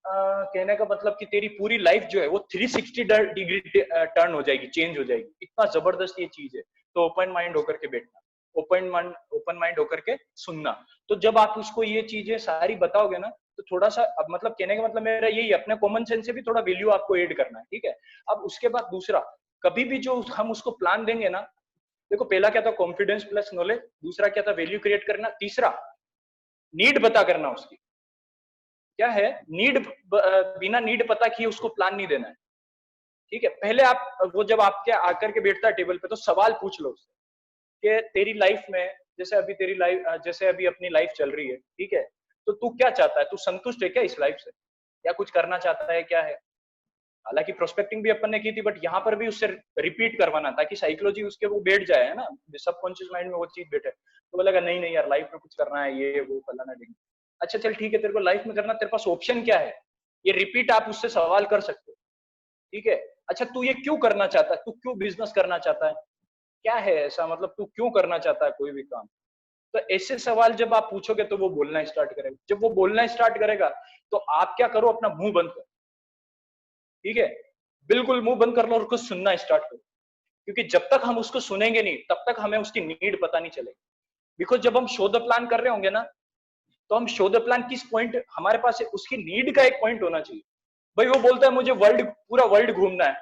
कहने का मतलब कि तेरी पूरी लाइफ जो है वो 360 डिग्री टर्न हो जाएगी, चेंज हो जाएगी। इतना जबरदस्त ये चीज है। तो ओपन माइंड होकर के बैठना, ओपन माइंड होकर के सुनना। तो जब आप उसको ये चीजें सारी बताओगे ना, तो थोड़ा सा, अब मतलब कहने का मतलब मेरा यही, अपने कॉमन सेंस से भी थोड़ा वैल्यू आपको ऐड करना है, ठीक है। अब उसके बाद दूसरा, कभी भी जो हम उसको प्लान देंगे ना, देखो पहला क्या था, कॉन्फिडेंस प्लस नॉलेज। दूसरा क्या था, वैल्यू क्रिएट करना। तीसरा, नीड पता करना उसकी। क्या है नीड, बिना नीड पता किए उसको प्लान नहीं देना है, ठीक है। पहले आप, वो जब आपके आकर के बैठता है टेबल पे, तो सवाल पूछ लो उससे कि तेरी लाइफ में, जैसे अभी तेरी लाइफ, जैसे अभी अपनी लाइफ चल रही है, ठीक है, तो तू क्या चाहता है, तू संतुष्ट है क्या इस लाइफ से, या कुछ करना चाहता है, क्या है। हालांकि प्रोस्पेक्टिंग भी अपन ने की थी, बट यहाँ पर भी उससे रिपीट करवाना, ताकि साइकोलॉजी उसके वो बैठ जाए, है ना, सबकॉन्शियस माइंड में वो चीज बैठे। तो बोलेगा नहीं नहीं यार, लाइफ में कुछ करना है, ये वो फलाना डिंग। अच्छा चल ठीक है, तेरे को लाइफ में करना, तेरे पास ऑप्शन क्या है, ये रिपीट आप उससे सवाल कर सकते हो, ठीक है। अच्छा तू ये क्यों करना चाहता है, तू क्यों बिजनेस करना चाहता है, क्या है ऐसा, मतलब तू क्यों करना चाहता है कोई भी काम। तो ऐसे सवाल जब आप पूछोगे, तो वो बोलना स्टार्ट करेगा। जब वो बोलना स्टार्ट करेगा, तो आप क्या करो, अपना मुंह बंद करो, ठीक है, बिल्कुल मुंह बंद कर लो और उसको सुनना स्टार्ट करो। क्योंकि जब तक हम उसको सुनेंगे नहीं, तब तक हमें उसकी नीड पता नहीं चलेगी। बिकॉज जब हम शो द प्लान कर रहे होंगे ना, तो हम शो द प्लान किस पॉइंट हमारे पास है, उसकी नीड का एक पॉइंट होना चाहिए। भाई वो बोलता है मुझे वर्ल्ड, पूरा वर्ल्ड घूमना है,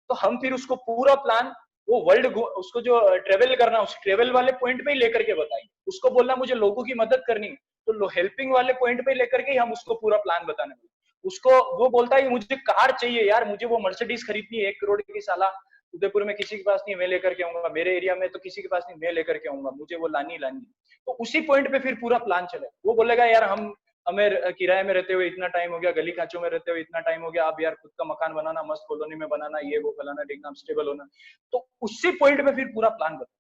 तो हम फिर उसको पूरा प्लान, वो वर्ल्ड, उसको जो ट्रेवल करना है, उस ट्रेवल वाले पॉइंट पे ही लेकर के बताएंगे। उसको बोलना मुझे लोगों की मदद करनी है, तो हेल्पिंग वाले पॉइंट पे लेकर के ही हम उसको पूरा प्लान बताने वाले। उसको वो बोलता है मुझे कार चाहिए यार, मुझे वो मर्सिडीज खरीदनी है 1 करोड़ की, साला उदयपुर में किसी के पास नहीं, मैं लेकर के आऊंगा, मेरे एरिया में तो किसी के पास नहीं, मैं लेकर के आऊंगा, मुझे वो लानी लानी। तो उसी पॉइंट पे फिर पूरा प्लान चलेगा। वो बोलेगा यार हम, हमें किराए में रहते हुए इतना टाइम हो गया, गली खाचों में रहते हुए इतना टाइम हो गया, अब यार खुद का मकान बनाना, मस्त कॉलोनी में बनाना, ये वो फलाना ढिंगना, स्टेबल होना। तो उसी पॉइंट पे फिर पूरा प्लान बता।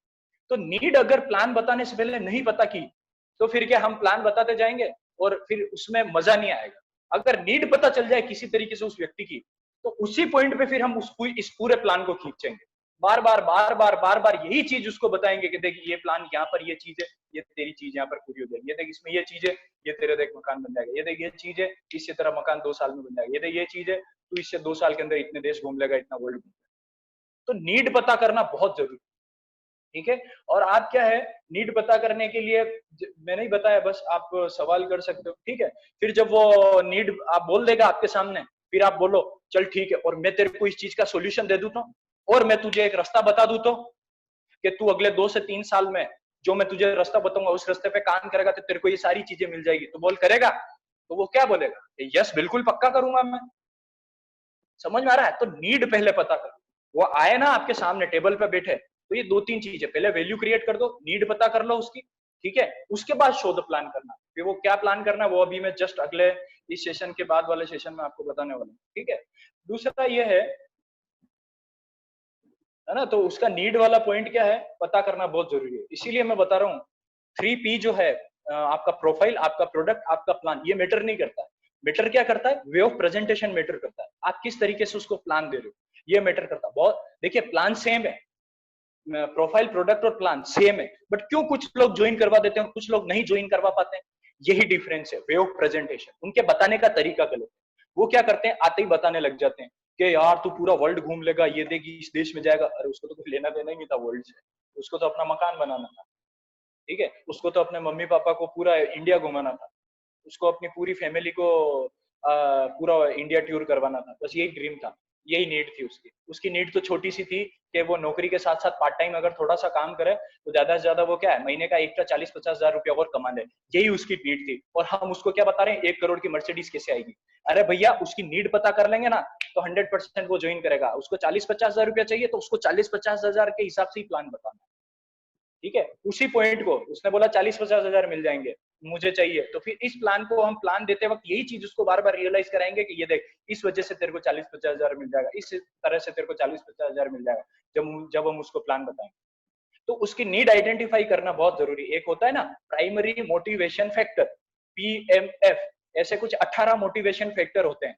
तो नीड अगर प्लान बताने से पहले नहीं पता की, तो फिर क्या हम प्लान बताते जाएंगे और फिर उसमें मजा नहीं आएगा। अगर नीड पता चल जाए किसी तरीके से उस व्यक्ति की, तो उसी पॉइंट पे फिर हम इस पूरे प्लान को खींचेंगे। बार बार बार बार बार बार यही चीज उसको बताएंगे कि देख ये प्लान यहाँ पर, ये चीज है, ये तेरी चीज यहाँ पर पूरी हो जाएगी, ये देख इसमें ये चीज है, ये तेरे देख मकान बन जाएगा, ये देख ये चीज है, इससे तेरा मकान 2 साल में बन जाएगा, ये देख ये चीज है, तू इससे 2 साल के अंदर इतने देश घूम लेगा, इतना वर्ल्ड घूम लेगा। तो नीड पता करना बहुत जरूरी, ठीक है। और आप क्या है, नीड पता करने के लिए मैंने ही बताया, बस आप सवाल कर सकते हो, ठीक है। फिर जब वो नीड आप बोल देगा आपके सामने, फिर आप बोलो चल ठीक है, और मैं तेरे को इस चीज का सोल्यूशन दे दूं तो, और मैं तुझे एक रास्ता बता दूं तो, कि तू अगले 2 से 3 साल में जो मैं तुझे रास्ता बताऊंगा उस रास्ते पे काम करेगा, तो तेरे को ये सारी चीजें मिल जाएगी। तो बोल करेगा, तो वो क्या बोलेगा, यस बिल्कुल पक्का करूंगा मैं। समझ में आ रहा है। तो नीड पहले पता कर, वो आए ना आपके सामने टेबल पे बैठे, तो ये 2-3 चीजें, पहले वैल्यू क्रिएट कर दो, नीड पता कर लो उसकी, ठीक है। उसके बाद शो द प्लान करना। फिर वो क्या प्लान करना है वो अभी मैं जस्ट अगले इस सेशन के बाद वाले सेशन में आपको बताने वाला हूँ, ठीक है। दूसरा ये है ना, तो उसका नीड वाला पॉइंट क्या है, पता करना बहुत जरूरी है। इसीलिए मैं बता रहा हूँ 3P जो है, आपका प्रोफाइल, आपका प्रोडक्ट, आपका प्लान, ये मैटर नहीं करता है। मैटर क्या करता है, वे ऑफ प्रेजेंटेशन मैटर करता है। आप किस तरीके से उसको प्लान दे रहे हो, ये मैटर करता है बहुत। देखिए प्लान सेम है, प्रोफाइल, प्रोडक्ट और प्लान सेम है, बट क्यों कुछ लोग ज्वाइन करवा देते हैं, कुछ लोग नहीं ज्वाइन करवा पाते हैं, यही डिफरेंस है, वे ऑफ प्रेजेंटेशन। उनके बताने का तरीका गलत है। वो क्या करते हैं, आते ही बताने लग जाते हैं कि यार तू पूरा वर्ल्ड घूम लेगा, ये देगी इस देश में जाएगा। अरे उसको तो कुछ लेना देना ही नहीं था वर्ल्ड से, उसको तो अपना मकान बनाना था, ठीक है। उसको तो अपने मम्मी पापा को पूरा इंडिया घुमाना था, उसको अपनी पूरी फैमिली को पूरा इंडिया टूर करवाना था, बस यही ड्रीम था, यही नीड थी उसकी। उसकी नीड तो छोटी सी थी कि वो नौकरी के साथ साथ पार्ट टाइम अगर थोड़ा सा काम करे, तो ज्यादा से ज्यादा वो क्या है, महीने का एक्स्ट्रा 40-50 हजार रुपया और कमा ले, यही उसकी नीड थी। और हम उसको क्या बता रहे हैं, 1 करोड़ की मर्सिडीज कैसे आएगी। अरे भैया उसकी नीड पता कर लेंगे ना, तो 100% वो ज्वाइन करेगा। उसको 40-50 हजार रुपया चाहिए, तो उसको 40-50 हजार के हिसाब से ही प्लान बताना, ठीक है। उसी पॉइंट को उसने बोला 40-50 हजार मिल जाएंगे, मुझे चाहिए, तो फिर इस प्लान को हम प्लान देते वक्त यही चीज उसको बार बार रियलाइज कराएंगे कि ये देख, इस वजह से तेरे को 40-50 हजार मिल जाएगा, इस तरह से तेरे को 40-50 हजार मिल जाएगा, जब हम उसको प्लान बताएंगे। तो उसकी नीड आइडेंटिफाई करना बहुत जरूरी है। एक होता है ना प्राइमरी मोटिवेशन फैक्टर, PMF, ऐसे कुछ 18 मोटिवेशन फैक्टर होते हैं।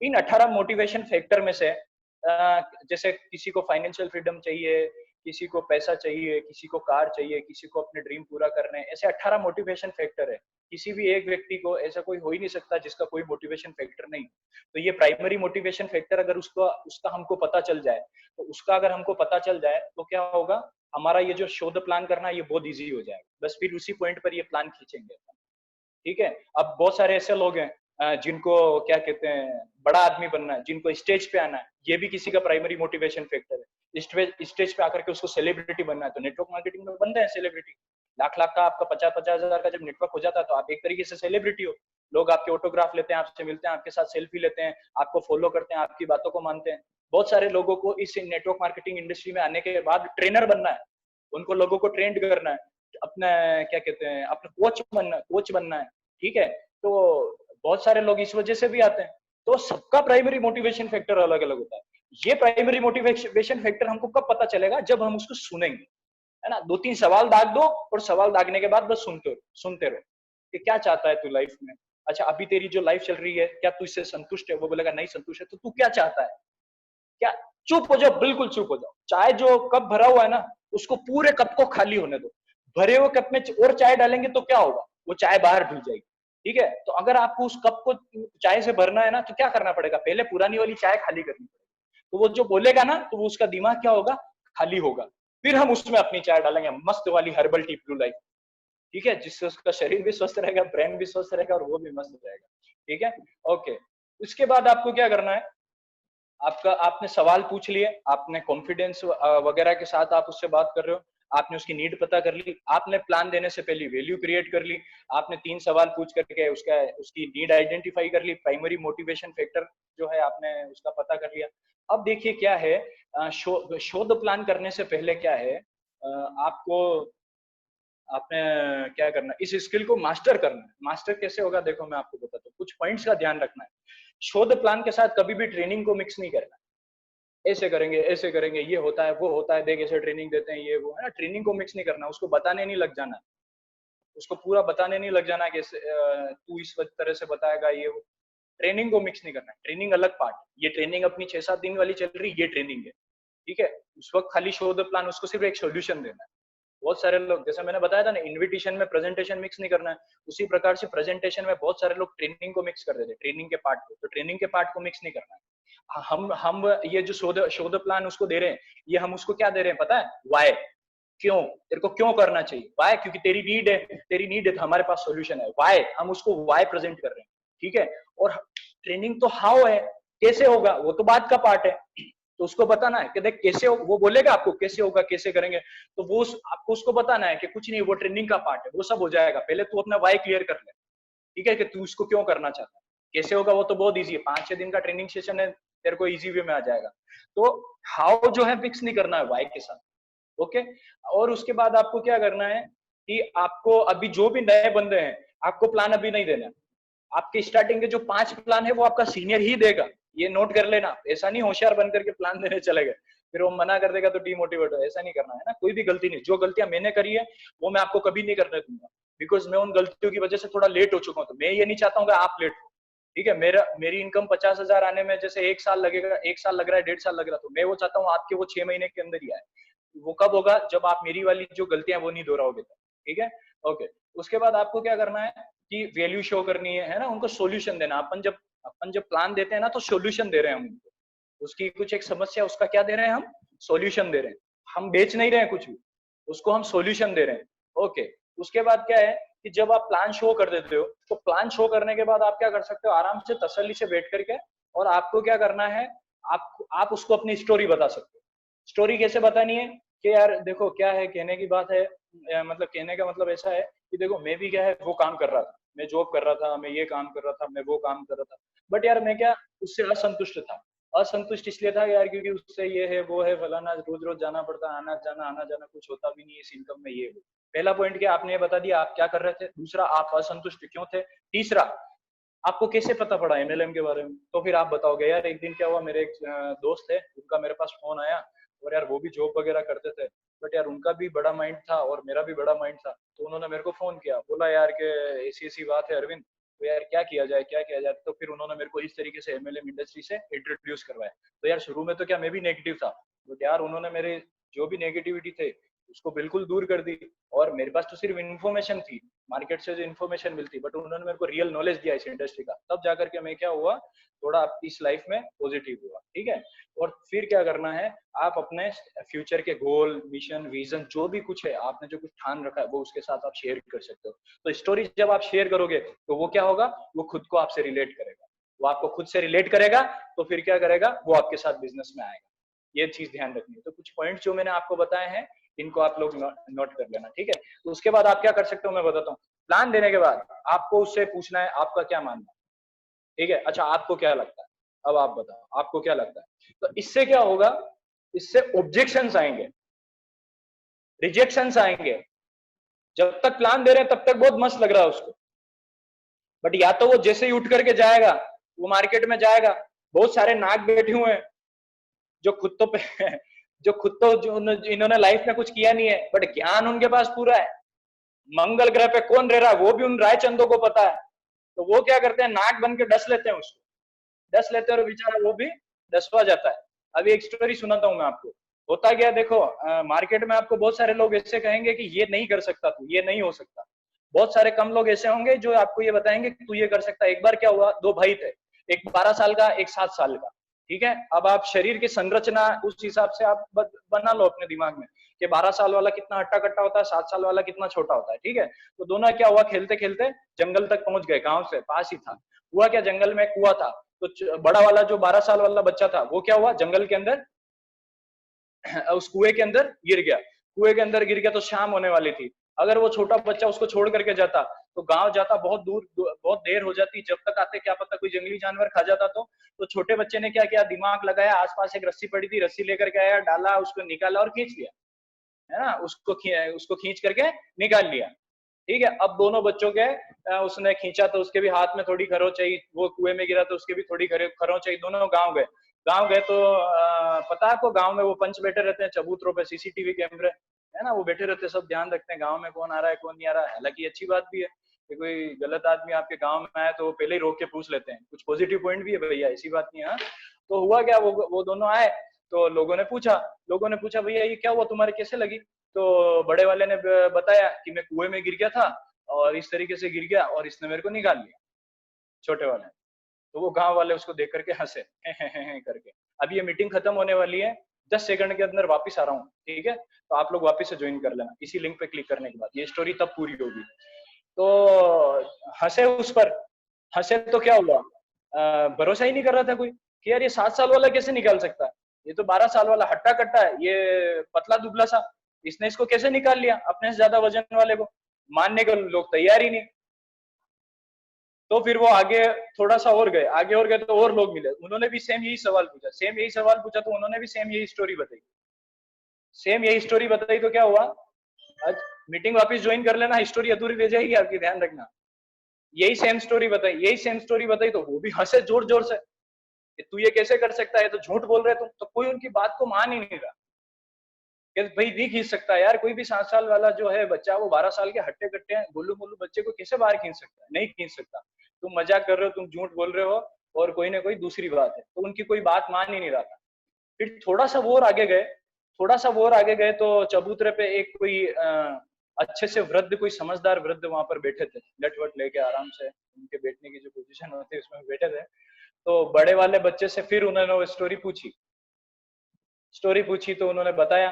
इन 18 मोटिवेशन फैक्टर में से जैसे किसी को फाइनेंशियल फ्रीडम चाहिए, किसी को पैसा चाहिए, किसी को कार चाहिए, किसी को अपने ड्रीम पूरा करने, ऐसे 18 मोटिवेशन फैक्टर है। किसी भी एक व्यक्ति को ऐसा कोई हो ही नहीं सकता जिसका कोई मोटिवेशन फैक्टर नहीं। तो ये प्राइमरी मोटिवेशन फैक्टर अगर उसका हमको पता चल जाए, तो उसका अगर हमको पता चल जाए तो क्या होगा, हमारा ये जो शोध प्लान करना ये बहुत इजी हो जाएगा। बस फिर उसी पॉइंट पर ये प्लान खींचेंगे। ठीक है। अब बहुत सारे ऐसे लोग हैं जिनको क्या कहते हैं, बड़ा आदमी बनना है, जिनको स्टेज पे आना है, ये भी किसी का प्राइमरी मोटिवेशन फैक्टर है। स्टेज पे आकर के उसको सेलिब्रिटी बनना है, तो नेटवर्क मार्केटिंग में बन रहे हैं सेलिब्रिटी। लाख लाख का आपका 50-50 हजार का जब नेटवर्क हो जाता है तो आप एक तरीके से सेलिब्रिटी हो। लोग आपके ऑटोग्राफ लेते हैं, आपसे मिलते हैं, आपके साथ सेल्फी लेते हैं, आपको फॉलो करते हैं, आपकी बातों को मानते हैं। बहुत सारे लोगों को इस नेटवर्क मार्केटिंग इंडस्ट्री में आने के बाद ट्रेनर बनना है, उनको लोगों को ट्रेंड करना है, अपना क्या कहते हैं, अपना कोच बनना है। ठीक है। तो बहुत सारे लोग इस वजह से भी आते हैं। तो सबका प्राइमरी मोटिवेशन फैक्टर अलग अलग होता है। ये प्राइमरी मोटिवेशन फैक्टर हमको कब पता चलेगा, जब हम उसको सुनेंगे, है ना। 2-3 सवाल दाग दो और सवाल दागने के बाद बस सुनते रहो कि क्या चाहता है तू लाइफ में। अच्छा, अभी तेरी जो लाइफ चल रही है, क्या तू इससे संतुष्ट है? वो बोलेगा नहीं संतुष्ट है। तो तू क्या चाहता है? क्या? चुप हो जाओ, बिल्कुल चुप हो जाओ। चाय जो कप भरा हुआ है ना, उसको पूरे कप को खाली होने दो। भरे हुए कप में और चाय डालेंगे तो क्या होगा, वो चाय बाहर ढुल जाएगी। ठीक है। तो अगर आपको उस कप को चाय से भरना है ना, तो क्या करना पड़ेगा, पहले पुरानी वाली चाय खाली करनी पड़ेगी। तो वो जो बोलेगा ना, तो वो उसका दिमाग क्या होगा, खाली होगा। फिर हम उसमें अपनी चाय डालेंगे, मस्त वाली हर्बल टी ब्लू लाइफ। ठीक है। जिससे उसका शरीर भी स्वस्थ रहेगा, ब्रेन भी स्वस्थ रहेगा और वो भी मस्त रहेगा। ठीक है। ओके। उसके बाद आपको क्या करना है, आपने सवाल पूछ लिए, आपने कॉन्फिडेंस वगैरह के साथ आप उससे बात कर रहे हो, आपने उसकी नीड पता कर ली, आपने प्लान देने से पहले वैल्यू क्रिएट कर ली, आपने 3 सवाल पूछ करके उसकी नीड आइडेंटिफाई कर ली, प्राइमरी मोटिवेशन फैक्टर जो है आपने उसका पता कर लिया। अब देखिए क्या है, शोध प्लान करने से पहले क्या है, आपको आपने क्या करना है, इस स्किल को मास्टर करना है। मास्टर कैसे होगा, देखो मैं आपको बताता हूँ, कुछ पॉइंट्स का ध्यान रखना है। शोध प्लान के साथ कभी भी ट्रेनिंग को मिक्स नहीं करना। ऐसे करेंगे, ये होता है, वो होता है, देख ऐसे ट्रेनिंग देते हैं, ये वो, है ना। ट्रेनिंग को मिक्स नहीं करना, उसको बताने नहीं लग जाना, उसको पूरा बताने नहीं लग जाना कि तू इस तरह से बताएगा, ये वो। ट्रेनिंग को मिक्स नहीं करना। ट्रेनिंग अलग पार्ट, ये ट्रेनिंग अपनी 6-7 दिन वाली चल रही, ये ट्रेनिंग है। ठीक है। उस वक्त खाली शोध प्लान, उसको सिर्फ एक सोल्यूशन देना है। बहुत सारे लोग, जैसे मैंने बताया था ना, इनविटेशन में प्रेजेंटेशन मिक्स नहीं करना है, उसी प्रकार से प्रेजेंटेशन में बहुत सारे लोग ट्रेनिंग को मिक्स कर देते हैं, ट्रेनिंग के पार्ट को। तो ट्रेनिंग के पार्ट को मिक्स नहीं करना है। हम ये जो शोध प्लान उसको दे रहे हैं, ये हम उसको क्या दे रहे हैं पता है, वाई, क्यों, तेरे को क्यों करना चाहिए, वाई, क्योंकि तेरी नीड है, तो हमारे पास सोल्यूशन है, वाई, हम उसको वाई प्रेजेंट कर रहे हैं। ठीक है। और ट्रेनिंग तो हाउ है, कैसे होगा, वो तो बात का पार्ट है। तो उसको बताना है कि देख कैसे हो, वो बोलेगा आपको कैसे होगा, कैसे करेंगे, तो वो आपको उसको बताना है कि कुछ नहीं, वो ट्रेनिंग का पार्ट है, वो सब हो जाएगा। पहले तू अपना वाई क्लियर कर ले। ठीक है, कि तू इसको क्यों करना चाहता है। कैसे होगा वो तो बहुत इजी है, 5-6 दिन का ट्रेनिंग सेशन है, तेरे को इजी वे में आ जाएगा। तो हाउ जो है फिक्स नहीं करना है वाई के साथ। ओके। और उसके बाद आपको क्या करना है कि आपको अभी जो भी नए बंदे हैं, आपको प्लान अभी नहीं देना। आपके स्टार्टिंग के जो 5 प्लान है वो आपका सीनियर ही देगा, ये नोट कर लेना। ऐसा नहीं होशियार बन करके प्लान देने चले गए, फिर वो मना कर देगा तो डिमोटिवेट हो, ऐसा नहीं करना है ना। कोई भी गलती नहीं, जो गलतियां मैंने करी है वो मैं आपको कभी नहीं करने दूंगा, बिकॉज मैं उन गलतियों की वजह से थोड़ा लेट हो चुका हूँ। तो मैं ये नहीं चाहता हूँ कि आप लेट हो। ठीक है। मेरी इनकम 50,000 आने में जैसे 1 साल लगेगा, 1 साल लग रहा है, 1.5 साल लग रहा है, तो मैं वो चाहता हूँ आपके वो 6 महीने के अंदर ही आए। वो कब होगा, जब आप मेरी वाली जो गलतियां वो नहीं दोहराओगे। ठीक है। ओके। उसके बाद आपको क्या करना है कि वैल्यू शो करनी है ना, उनको सॉल्यूशन देना। अपन जब प्लान देते हैं ना, तो सॉल्यूशन दे रहे हैं हम उनको, उसकी कुछ एक समस्या, उसका क्या दे रहे हैं हम, सॉल्यूशन दे रहे हैं। हम बेच नहीं रहे हैं कुछ भी, उसको हम सॉल्यूशन दे रहे हैं। ओके। उसके बाद क्या है कि जब आप प्लान शो कर देते हो, तो प्लान शो करने के बाद आप क्या कर सकते हो, आराम से तसल्ली से बैठ करके, और आपको क्या करना है, आप उसको अपनी स्टोरी बता सकते हो। स्टोरी कैसे बतानी है कि यार देखो क्या है, कहने की बात है, मतलब कहने का मतलब ऐसा है कि देखो मैं भी क्या है, वो काम कर रहा था, मैं जॉब कर रहा था, मैं ये काम कर रहा था, मैं वो काम कर रहा था, बट यार मैं क्या उससे असंतुष्ट था। असंतुष्ट इसलिए था यार क्योंकि उससे ये है, वो है, फलाना, रोज रोज जाना पड़ता, आना जाना कुछ होता भी नहीं है इस इनकम में, ये पहला पॉइंट क्या, आपने ये बता दिया आप क्या कर रहे थे। दूसरा, आप असंतुष्ट क्यों थे। तीसरा, आपको कैसे पता पड़ा एमएलएम के बारे में। तो फिर आप बताओगे यार एक दिन क्या हुआ, मेरे एक दोस्त है, उनका मेरे पास फोन आया, और यार वो भी जॉब वगैरह करते थे, बट यार उनका भी बड़ा माइंड था और मेरा भी बड़ा माइंड था। तो उन्होंने मेरे को फोन किया, बोला यार के ऐसी ऐसी बात है अरविंद, तो यार क्या किया जाए क्या किया जाए। तो फिर उन्होंने मेरे को इस तरीके से एमएलएम इंडस्ट्री से इंट्रोड्यूस करवाया। तो यार शुरू में तो क्या मैं भी नेगेटिव था, बट यार उन्होंने मेरे जो भी नेगेटिविटी थे उसको बिल्कुल दूर कर दी। और मेरे पास तो सिर्फ इन्फॉर्मेशन थी, मार्केट से जो इन्फॉर्मेशन मिलती, बट उन्होंने मेरे को रियल नॉलेज दिया इस इंडस्ट्री का। तब जाकर के मैं क्या हुआ, थोड़ा इस लाइफ में पॉजिटिव हुआ। ठीक है। और फिर क्या करना है, आप अपने फ्यूचर के गोल, मिशन, विजन, जो भी कुछ है, आपने जो कुछ ठान रखा है, वो उसके साथ आप शेयर कर सकते हो। तो स्टोरी जब आप शेयर करोगे तो वो क्या होगा, वो खुद को आपसे रिलेट करेगा, वो आपको खुद से रिलेट करेगा, तो फिर क्या करेगा, वो आपके साथ बिजनेस में आएगा। ये चीज ध्यान रखनी है। तो कुछ पॉइंट जो मैंने आपको बताए हैं, इनको आप लोग नोट कर लेना। ठीक है। तो उसके बाद आप क्या कर सकते हो मैं बताता हूँ। प्लान देने के बाद आपको उससे पूछना है आपका क्या मानना है। ठीक है। अच्छा, आपको क्या लगता है, अब आप बताओ आपको क्या लगता है। तो इससे क्या होगा, इससे ऑब्जेक्शंस आएंगे, रिजेक्शंस आएंगे। जब तक प्लान दे रहे हैं तब तक बहुत मस्त लग रहा है उसको, बट या तो वो जैसे ही उठ करके जाएगा, वो मार्केट में जाएगा, बहुत सारे नाग बैठे हुए हैं जो खुद तो जो खुद तो जो इन्होंने लाइफ में कुछ किया नहीं है, बट ज्ञान उनके पास पूरा है। मंगल ग्रह पे कौन रह रहा है वो भी उन रायचंदों को पता है। तो वो क्या करते हैं, नाक बन के डस लेते हैं उसको, डस लेते हैं, और बेचारा वो भी डसवा जाता है। अभी एक स्टोरी सुनाता हूँ मैं आपको। होता क्या, देखो मार्केट में आपको बहुत सारे लोग ऐसे कहेंगे कि ये नहीं कर सकता तू, ये नहीं हो सकता। बहुत सारे कम लोग ऐसे होंगे जो आपको ये बताएंगे कि तू ये कर सकता है। एक बार क्या हुआ, दो भाई थे, एक 12 साल का, एक 7 साल का। ठीक है। अब आप शरीर की संरचना उस हिसाब से आप बना लो अपने दिमाग में कि 12 साल वाला कितना हट्टा कट्टा होता है, 7 साल वाला कितना छोटा होता है। ठीक है। तो दोनों क्या हुआ, खेलते खेलते जंगल तक पहुंच गए, गांव से पास ही था। हुआ क्या, जंगल में कुआं था, तो बड़ा वाला जो 12 साल वाला बच्चा था वो क्या हुआ, जंगल के अंदर उस कुएं के अंदर गिर गया। कुएं के अंदर गिर गया तो शाम होने वाली थी। अगर वो छोटा बच्चा उसको छोड़ करके जाता तो गांव जाता बहुत दूर, बहुत देर हो जाती। जब तक आते क्या पता कोई जंगली जानवर खा जाता। तो छोटे बच्चे ने क्या किया, दिमाग लगाया, आसपास एक रस्सी पड़ी थी, रस्सी लेकर के आया, डाला, उसको निकाला और खींच लिया, है ना, उसको खींच करके निकाल लिया। ठीक है। अब दोनों बच्चों के उसने खींचा तो उसके भी हाथ में थोड़ी खरोंच आई, वो कुएं में गिरा तो उसके भी थोड़ी खरोंच आई। दोनों गांव गए। गांव गए तो पता है आपको, गांव में वो पंच बैठे रहते हैं चबूतरों पे, सीसीटीवी कैमरे, है ना, वो बैठे रहते हैं, सब ध्यान रखते हैं गांव में कौन आ रहा है कौन नहीं आ रहा है। हालांकि अच्छी बात भी है कि कोई गलत आदमी आपके गांव में आए तो वो पहले ही रोक के पूछ लेते हैं। कुछ पॉजिटिव पॉइंट भी है भैया, ऐसी बात नहीं है। हाँ? तो हुआ क्या, वो दोनों आए, तो लोगों ने पूछा भैया ये क्या हुआ, तुम्हारे कैसे लगी। तो बड़े वाले ने बताया कि मैं कुएं में गिर गया था और इस तरीके से गिर गया और इसने मेरे को निकाल लिया, छोटे वाले। तो वो गांव वाले उसको देख करके हंसे करके। अब ये मीटिंग खत्म होने वाली है, 10 सेकंड के अंदर वापस आ रहा हूँ। ठीक है। तो आप लोग वापस से ज्वाइन कर लेना इसी लिंक पे क्लिक करने के बाद, ये स्टोरी तब पूरी होगी। तो हंसे उस पर, हंसे तो क्या हुआ, भरोसा ही नहीं कर रहा था कोई कि यार ये 7 साल वाला कैसे निकाल सकता है, ये तो 12 साल वाला हट्टा कट्टा है, ये पतला दुबला सा, इसने इसको कैसे निकाल लिया अपने से ज्यादा वजन वाले को। मानने को लोग तैयार ही नहीं। तो फिर वो आगे थोड़ा सा और गए, आगे और गए तो और लोग मिले, उन्होंने भी सेम यही सवाल पूछा, सेम यही सवाल पूछा, तो उन्होंने भी सेम यही स्टोरी बताई, सेम यही स्टोरी बताई। तो क्या हुआ, आज मीटिंग वापस ज्वाइन कर लेना, स्टोरी अधूरी रह जाएगी आपकी, ध्यान रखना। यही सेम स्टोरी बताई, यही सेम स्टोरी बताई, तो वो भी हंसे जोर जोर से कि तू ये कैसे कर सकता है, तो झूठ बोल रहे तुम। तो कोई उनकी बात को मान ही नहीं रहा कि भाई नहीं खींच सकता यार, कोई भी 7 साल वाला जो है बच्चा, वो 12 साल के हट्टे कट्टे हैं गोलू मोलू बच्चे को कैसे बाहर खींच सकता है, नहीं खींच सकता। तुम मजाक कर रहे हो, तुम झूठ बोल रहे हो, और कोई ना कोई दूसरी बात है। तो उनकी कोई बात मान ही नहीं रहा था। फिर थोड़ा सा वो और आगे गए, थोड़ा सा वो और आगे गए, तो चबूतरे पे एक कोई अच्छे से वृद्ध, कोई समझदार वृद्ध वहां पर बैठे थे, लट वट लेके आराम से, उनके बैठने की जो पोजीशन होती है उसमें बैठे थे। तो बड़े वाले बच्चे से फिर उन्होंने वो स्टोरी पूछी, तो उन्होंने बताया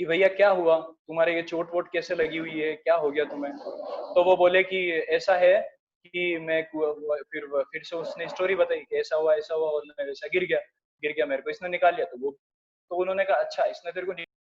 कि भैया क्या हुआ, तुम्हारे ये चोट वोट कैसे लगी हुई है, क्या हो गया तुम्हें। तो वो बोले कि ऐसा है कि मैं फिर से उसने स्टोरी बताई कि ऐसा हुआ और मैं वैसा गिर गया, मेरे को इसने निकाल लिया। तो उन्होंने कहा अच्छा, इसने तेरे को